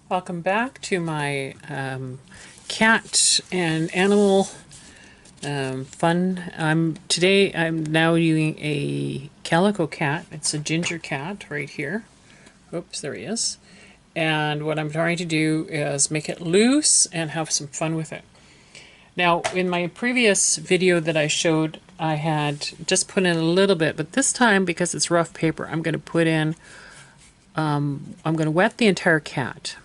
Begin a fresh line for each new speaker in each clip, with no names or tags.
Welcome back to my cat and animal fun. Today I'm now doing a calico cat. It's a ginger cat right here. Oops, there he is. And what I'm trying to do is make it loose and have some fun with it. Now, in my previous video that I showed, I had just put in a little bit, but this time, because it's rough paper, I'm going to put in, I'm going to wet the entire cat.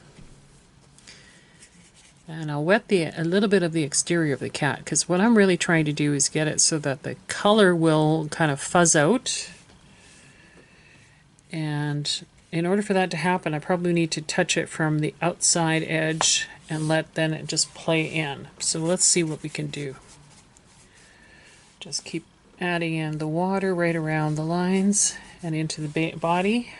And I'll wet a little bit of the exterior of the cat, because what I'm really trying to do is get it so that the color will kind of fuzz out. And in order for that to happen, I probably need to touch it from the outside edge and then it just play in. So let's see what we can do. Just keep adding in the water right around the lines and into the body.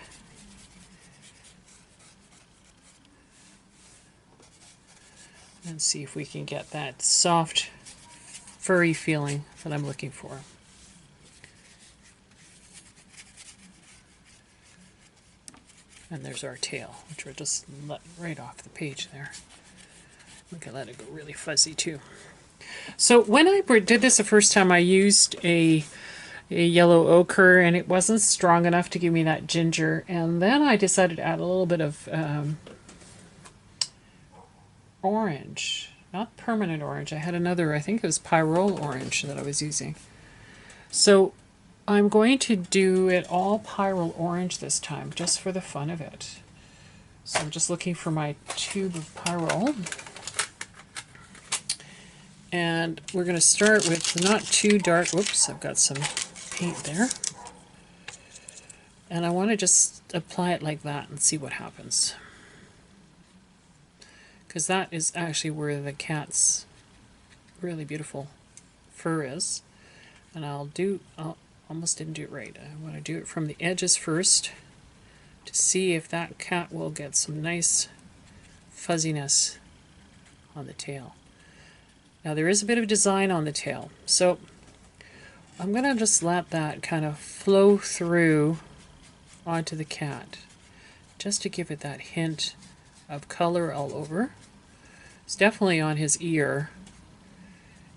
And see if we can get that soft, furry feeling that I'm looking for. And there's our tail, which we're just let right off the page there. We can let it go really fuzzy too. So when I did this the first time, I used a yellow ochre, and it wasn't strong enough to give me that ginger. And then I decided to add a little bit of orange. Not permanent orange. I had another, I think it was pyrrole orange that I was using. So I'm going to do it all pyrrole orange this time, just for the fun of it. So I'm just looking for my tube of pyrrole. And we're going to start with not too dark. Whoops, I've got some paint there. And I want to just apply it like that and see what happens. Because that is actually where the cat's really beautiful fur is. And I almost didn't do it right. I want to do it from the edges first to see if that cat will get some nice fuzziness on the tail. Now there is a bit of design on the tail, so I'm going to just let that kind of flow through onto the cat, just to give it that hint of color all over. It's definitely on his ear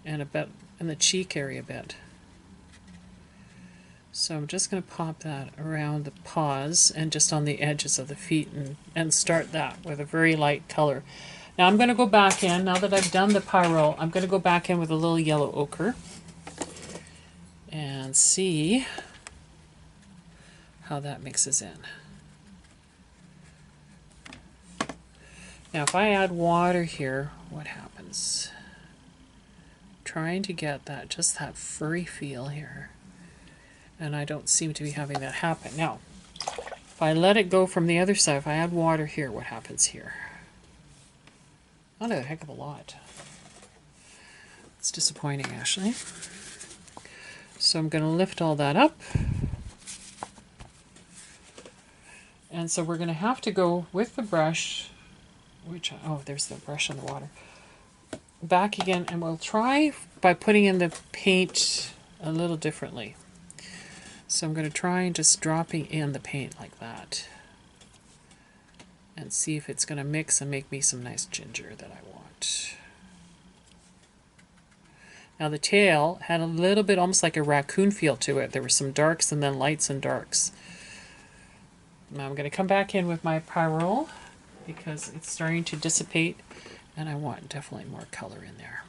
and a bit in the cheek area a bit. So I'm just going to pop that around the paws and just on the edges of the feet and start that with a very light color. Now I'm going to go back in, now that I've done the pyrrole, I'm going to go back in with a little yellow ochre and see how that mixes in. Now if I add water here, what happens? I'm trying to get that, just that furry feel here. And I don't seem to be having that happen. Now, if I let it go from the other side, if I add water here, what happens here? Not a heck of a lot. It's disappointing, actually. So I'm going to lift all that up. And so we're going to have to go with the brush, oh, there's the brush in the water. Back again, and we'll try by putting in the paint a little differently. So I'm going to try and just dropping in the paint like that. And see if it's going to mix and make me some nice ginger that I want. Now the tail had a little bit almost like a raccoon feel to it. There were some darks and then lights and darks. Now I'm going to come back in with my pyrrole because it's starting to dissipate and I want definitely more color in there.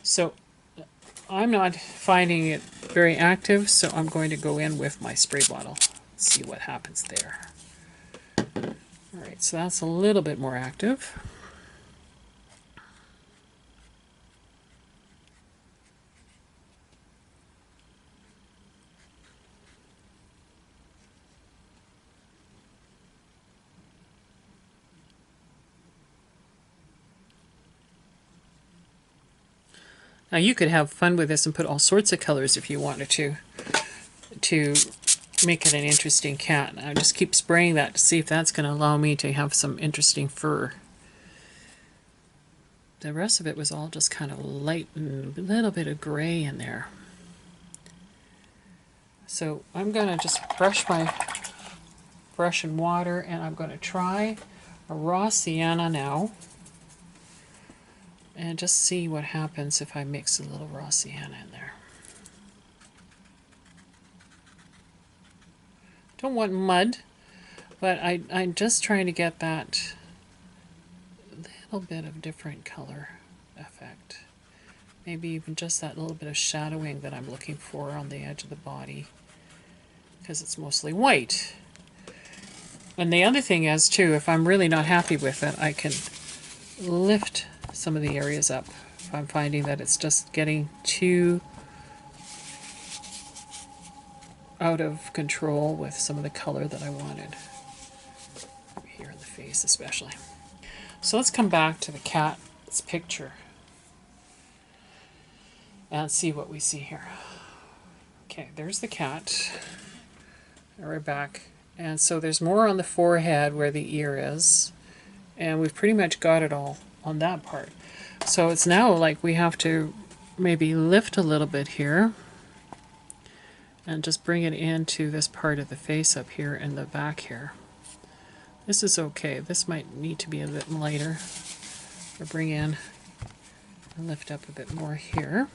So I'm not finding it very active, so I'm going to go in with my spray bottle. See what happens there. Alright, so that's a little bit more active. Now you could have fun with this and put all sorts of colors if you wanted to make it an interesting cat. I just keep spraying that to see if that's going to allow me to have some interesting fur. The rest of it was all just kind of light and a little bit of gray in there. So I'm going to just brush my brush and water, and I'm going to try a raw sienna now and just see what happens if I mix a little raw sienna in there. Don't want mud, but I'm just trying to get that little bit of different color effect. Maybe even just that little bit of shadowing that I'm looking for on the edge of the body, because it's mostly white. And the other thing is, too, if I'm really not happy with it, I can lift some of the areas up. If I'm finding that it's just getting too out of control with some of the color that I wanted. Here in the face especially. So let's come back to the cat's picture and see what we see here. Okay, there's the cat. Right back. And so there's more on the forehead where the ear is. And we've pretty much got it all on that part. So it's now like we have to maybe lift a little bit here and just bring it into this part of the face up here and the back here. This is okay. This might need to be a bit lighter. Or bring in and lift up a bit more here.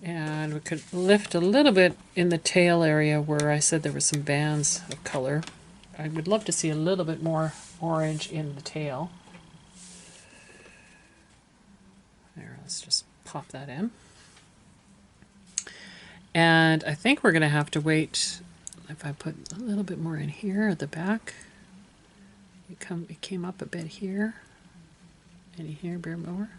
And we could lift a little bit in the tail area where I said there were some bands of color. I would love to see a little bit more orange in the tail. There, let's just pop that in. And I think we're going to have to wait. If I put a little bit more in here at the back, it came up a bit here, and here a bit more.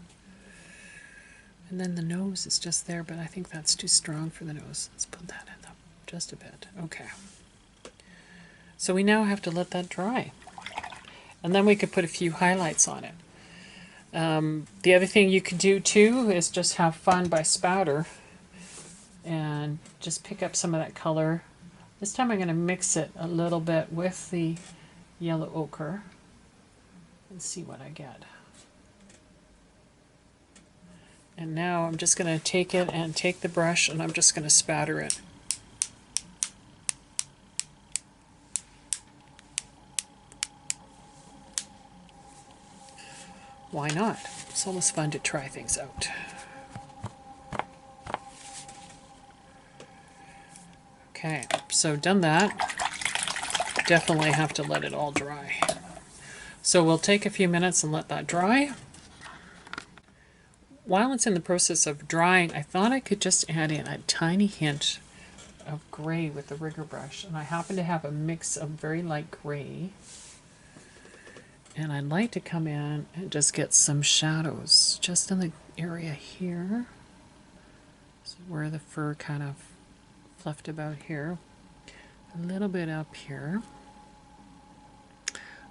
And then the nose is just there, but I think that's too strong for the nose. Let's put that in just a bit. Okay. So we now have to let that dry. And then we could put a few highlights on it. The other thing you could do too is just have fun by spatter and just pick up some of that color. This time I'm going to mix it a little bit with the yellow ochre and see what I get. And now I'm just going to take it and take the brush and I'm just going to spatter it. Why not? It's always fun to try things out. Okay, so done that. Definitely have to let it all dry. So we'll take a few minutes and let that dry. While it's in the process of drying, I thought I could just add in a tiny hint of gray with the rigger brush. And I happen to have a mix of very light gray. And I'd like to come in and just get some shadows just in the area here. So where the fur kind of fluffed about here. A little bit up here.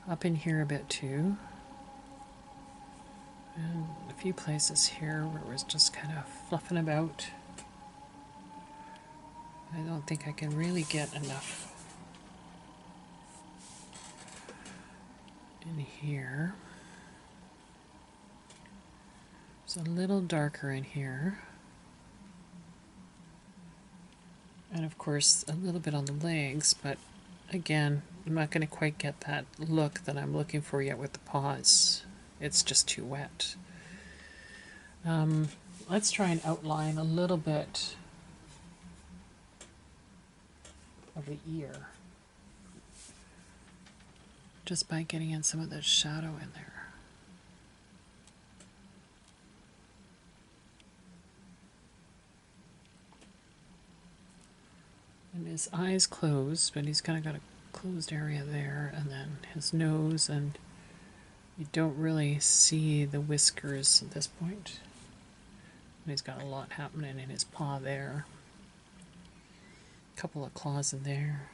Up in here a bit too. And a few places here where it was just kind of fluffing about. I don't think I can really get enough in here. It's a little darker in here. And of course a little bit on the legs, but again, I'm not going to quite get that look that I'm looking for yet with the paws. It's just too wet. Let's try and outline a little bit of the ear. Just by getting in some of the shadow in there. And his eyes closed, but he's kind of got a closed area there, and then his nose, and you don't really see the whiskers at this point. And he's got a lot happening in his paw there. A couple of claws in there.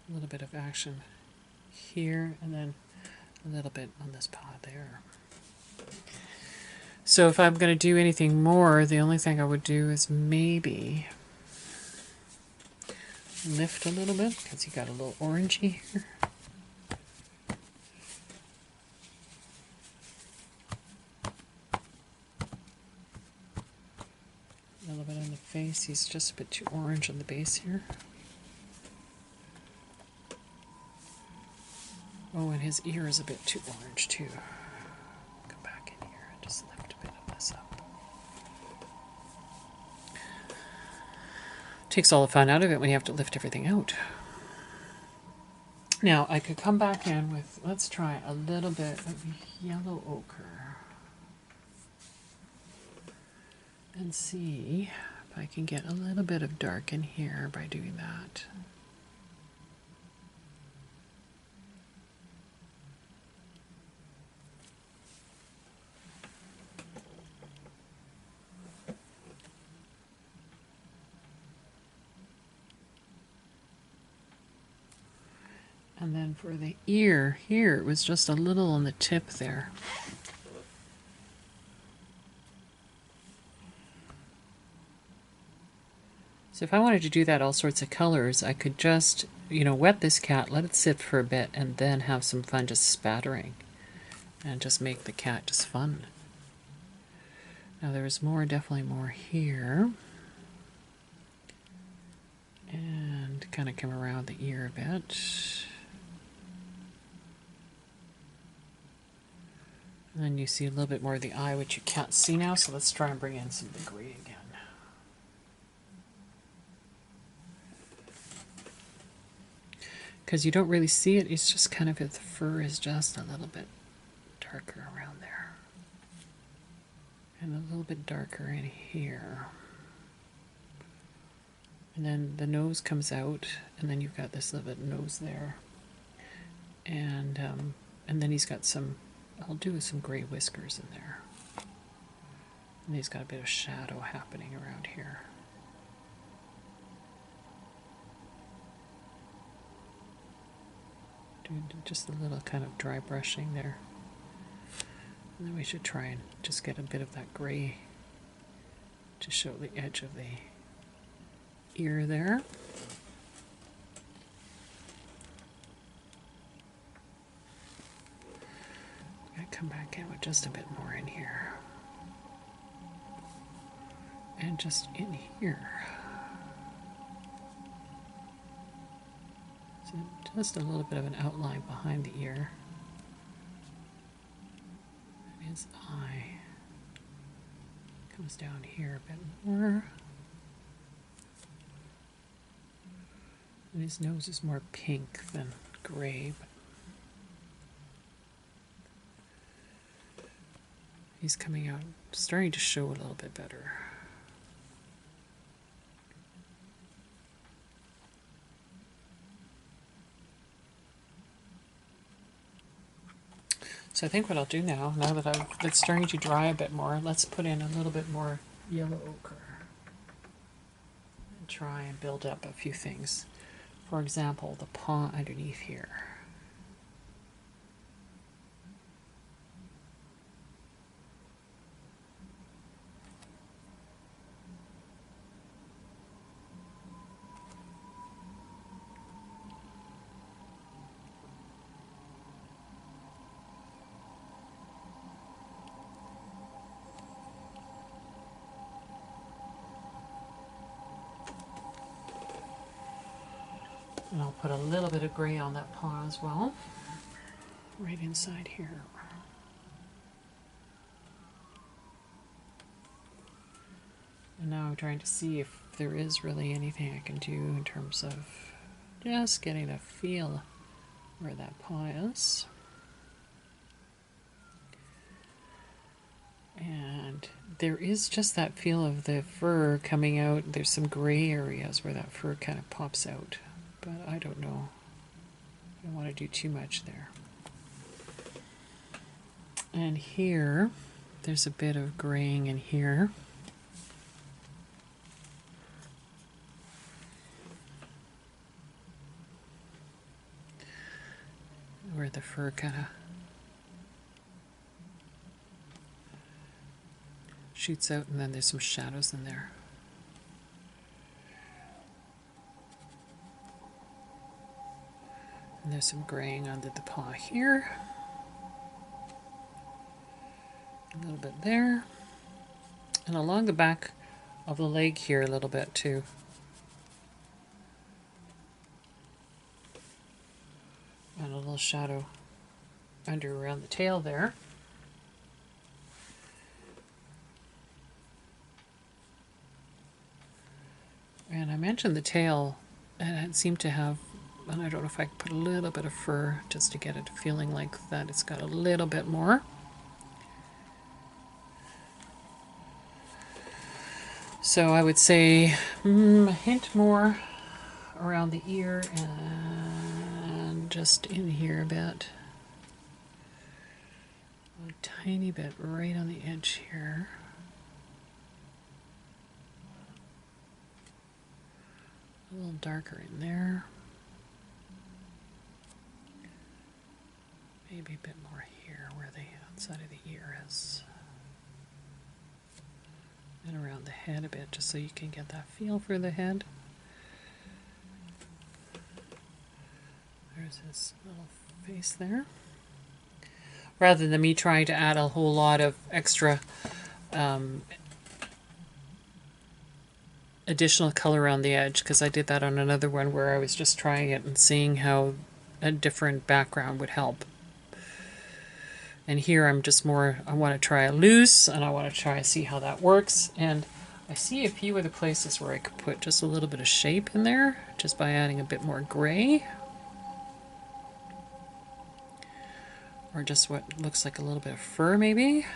A little bit of action here, and then a little bit on this paw there. So if I'm going to do anything more, the only thing I would do is maybe lift a little bit, because you got a little orangey here. face. He's just a bit too orange on the base here. Oh, and his ear is a bit too orange too. Come back in here and just lift a bit of this up. Takes all the fun out of it when you have to lift everything out. Now, I could come back in with, let's try a little bit of yellow ochre and see if I can get a little bit of dark in here by doing that. And then for the ear here, it was just a little on the tip there. So if I wanted to do that all sorts of colors, I could just, wet this cat, let it sit for a bit, and then have some fun just spattering. And just make the cat just fun. Now there's more, definitely more here. And kind of come around the ear a bit. And then you see a little bit more of the eye, which you can't see now, so let's try and bring in some of the gray again. Because you don't really see it, it's just kind of, the fur is just a little bit darker around there. And a little bit darker in here. And then the nose comes out, and then you've got this little bit of nose there. And then he's got some, I'll do some gray whiskers in there. And he's got a bit of shadow happening around here. Just a little kind of dry brushing there. And then we should try and just get a bit of that gray to show the edge of the ear there. I'm going to come back in with just a bit more in here. And just in here. So just a little bit of an outline behind the ear. And his eye comes down here a bit more. And his nose is more pink than gray, but he's coming out, starting to show a little bit better. So I think what I'll do now that it's starting to dry a bit more, let's put in a little bit more yellow ochre and try and build up a few things. For example, the paw underneath here. And I'll put a little bit of gray on that paw as well, right inside here. And now I'm trying to see if there is really anything I can do in terms of just getting a feel where that paw is. And there is just that feel of the fur coming out. There's some gray areas where that fur kind of pops out. But I don't know. I don't want to do too much there. And here, there's a bit of graying in here. Where the fur kind of shoots out, and then there's some shadows in there. And there's some graying under the paw here. A little bit there. And along the back of the leg here a little bit too. And a little shadow under around the tail there. And I mentioned the tail, and it seemed to have, and I don't know if I could put a little bit of fur just to get it feeling like that it's got a little bit more. So I would say a hint more around the ear and just in here a bit. A tiny bit right on the edge here. A little darker in there. Maybe a bit more here where the outside of the ear is. And around the head a bit, just so you can get that feel for the head. There's his little face there. Rather than me trying to add a whole lot of extra additional color on the edge, because I did that on another one where I was just trying it and seeing how a different background would help. And here I'm just more, I want to try a loose, and I want to try to see how that works. And I see a few other places where I could put just a little bit of shape in there, just by adding a bit more gray. Or just what looks like a little bit of fur, maybe.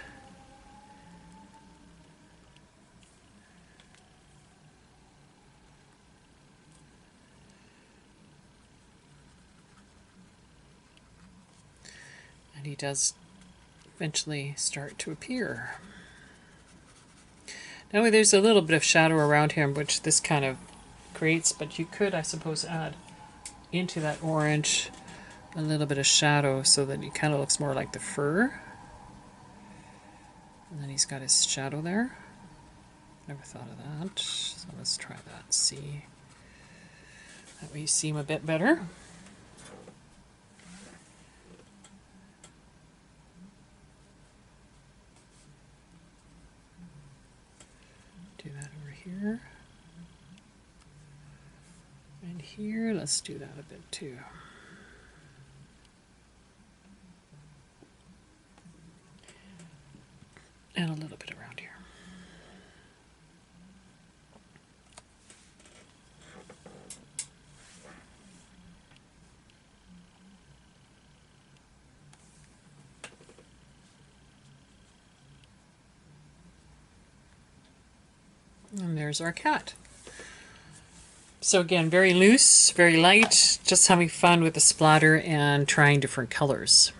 And he does eventually start to appear. Now there's a little bit of shadow around him, which this kind of creates, but you could, I suppose, add into that orange a little bit of shadow so that it kind of looks more like the fur. And then he's got his shadow there. Never thought of that. So let's try that, see. That way you see him a bit better. Do that over here. And here, let's do that a bit too. And a little bit around here. And there's our cat. So again, very loose, very light, just having fun with the splatter and trying different colors.